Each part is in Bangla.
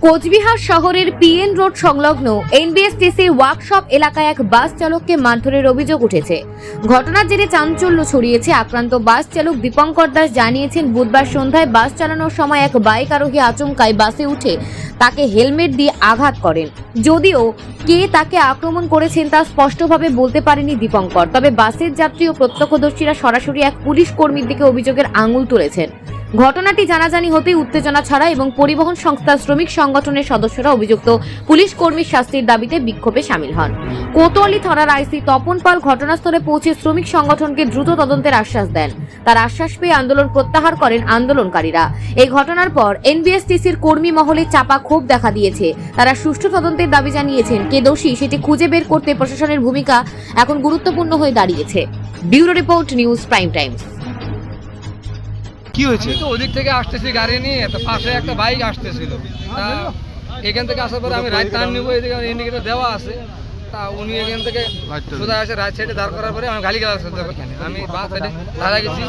কোচবিহার শহরের পিএন রোড সংলগ্ন এনবিএসটিসির ওয়ার্কশপ এলাকায় এক বাস চালককে মারধরের অভিযোগ উঠেছে। ঘটনার জেরে চাঞ্চল্য ছড়িয়েছে। আক্রান্ত বাস চালক দীপঙ্কর দাস জানিয়েছেন, বুধবার সন্ধ্যায় বাস চালানোর সময় এক বাইক আরোহী আচমকাই বাসে উঠে তাকে হেলমেট দিয়ে আঘাত করেন। যদিও কে তাকে আক্রমণ করেছেন তা স্পষ্টভাবে বলতে পারেনি দীপঙ্কর, তবে বাসের যাত্রী ও প্রত্যক্ষদর্শীরা সরাসরি এক পুলিশ কর্মীর দিকে অভিযোগের আঙুল তুলেছেন। ঘটনাটি জানাজানি হতেই উত্তেজনা ছড়ায় এবং পরিবহন সংস্থার শ্রমিক সংগঠনের সদস্যরা অভিযুক্ত পুলিশ কর্মীর শাস্তির দাবিতে বিক্ষোভে সামিল হন। কোতোয়ালি থানার আইসি তপন পাল ঘটনাস্থলে পৌঁছে শ্রমিক সংগঠনকে দ্রুত তদন্তের আশ্বাস দেন। তার আশ্বাস পেয়ে আন্দোলন প্রত্যাহার করেন আন্দোলনকারীরা। এই ঘটনার পর এনবিএসটিসির কর্মী মহলে চাপা ক্ষোভ দেখা দিয়েছে। তারা সুষ্ঠু তদন্তের দাবি জানিয়েছেন। কে দোষী সেটি খুঁজে বের করতে প্রশাসনের ভূমিকা এখন গুরুত্বপূর্ণ হয়ে দাঁড়িয়েছে। Bureau report, news prime Times. কি হয়েছে? আমি তো ওদিক থেকে আসতেছি গাড়ি নিয়ে, তো পাশে একটা বাইক আসতেছিল। তা এখান থেকে আসার পরে আমি রাইট টার্ন নিবো, এদিকে ইন্ডিকেটর দেওয়া আছে। তা উনি এখান থেকে সোজা আসে রাইট সাইডে দাঁড় করার পরে আমি গাড়ি গেলাম, আমি বাঁ সাইডে দাঁড়া গেছি।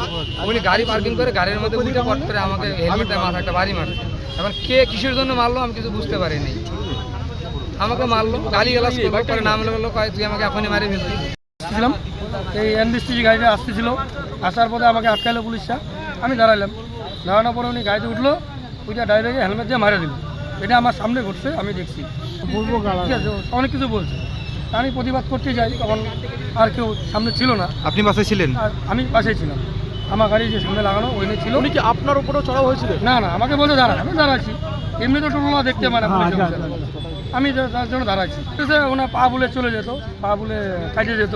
উনি গাড়ি পার্কিং করে গাড়ির মধ্যে উঠে পট করে আমাকে হেলমেটে মাথা একটা বাড়ি মারছে। এখন কে কিসের জন্য মারলো আমি কিছু বুঝতে পারিনি। আমাকে মারলো, গাড়ি গেলাম পরে নাম লাগলো, কয় তুই আমাকে এখনই মারি ফেলবি। এই এনবিএসটিসি গাড়িটা আসতেছিল, আসার পরে আমাকে আটকাইলো পুলিশরা। আমি দাঁড়ালাম, দাঁড়ানোর পরে উনি গাড়িতে উঠলো, ওইটা ডাইরেক্ট হেলমেট দিয়ে মারা দিল। এটা আমার সামনে ঘটছে, আমি দেখছি। বলবো ঠিক আছে, অনেক কিছু বলছে। আমি প্রতিবাদ করতে যাই, তখন আর কেউ সামনে ছিল না। আপনি বাসে ছিলেন? আর আমি পাশে ছিলাম, আমার গাড়ি যে সামনে লাগানো ওইটা ছিল। উনি কি আপনার উপরেও চড়াও হয়েছিল? না না, আমাকে বলতে দাঁড়া, আমি দাঁড়াচ্ছি। এমনি তো টোটোলা দেখতে পারে না, আমি তার জন্য দাঁড়াচ্ছি। ওনার পা বলে চলে যেত, পা বলে কাটে যেত।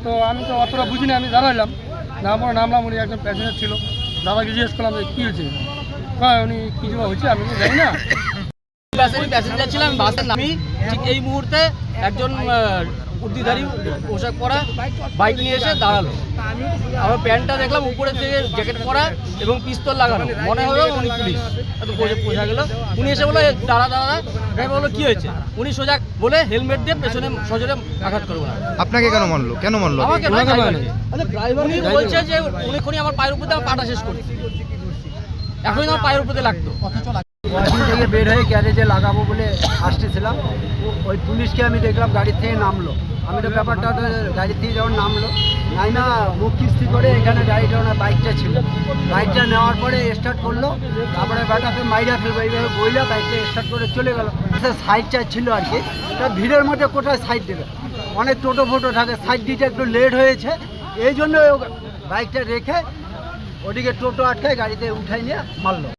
তো আমি তো অতটা বুঝিনি, আমি দাঁড়ালাম। নামলাম, উনি একজন প্যাসেঞ্জার ছিল। দাদাকে জিজ্ঞেস করলাম যে কী হয়েছে, উনি কিছু হয়েছে আমি তো জানি না। প্যাসেঞ্জার ছিলাম, বাসের নামি ঠিক এই মুহূর্তে একজন উর্দিধারী পোশাক পরা বাইক নিয়ে এসে দাঁড়ালো। আমার প্যান্টটা দেখলাম উপরে থেকে জ্যাকেট পরা এবং পিস্তল লাগানো, মনে হলো উনি পুলিশ। এত বোঝা গেল। উনি এসে বলে দাঁড়া, ড্রাইভার বললো কী হয়েছে? উনি সোজা বলে হেলমেট দিয়ে পেছনে সজোরে আঘাত করবো না। আপনাকে কেন মারলো? কেন মারলো? আমাকে উনি বলছে যে উনি আমার পায়ের উপর দিয়ে আমার পাটা শেষ করছে, এখনই আমার পায়ের উপর দিয়ে লাগতো। ওয়াশিং থেকে বের হয়ে গ্যারেজে লাগাবো বলে আসতেছিলাম, ওই পুলিশকে আমি দেখলাম গাড়ি থেকে নামলো। আমি তো ব্যাপারটা গাড়ি থেকে যখন নামলো, নাই না মুখ কিস্তি করে এখানে গাড়িটা ওনার বাইকটা ছিল। বাইকটা নেওয়ার পরে স্টার্ট করলো, তারপরে ব্যাটাকে মাইরা ফেলবো এইভাবে বইলা বাইকটা স্টার্ট করে চলে গেলো। সাইডটা ছিল আর কি, তা ভিড়ের মধ্যে কোথায় সাইড দেবে, অনেক টোটো ফোটো থাকে, সাইড দিতে একটু লেট হয়েছে, এই জন্য বাইকটা রেখে ওদিকে টোটো আটকায় গাড়িতে উঠাই নিয়ে মারলো।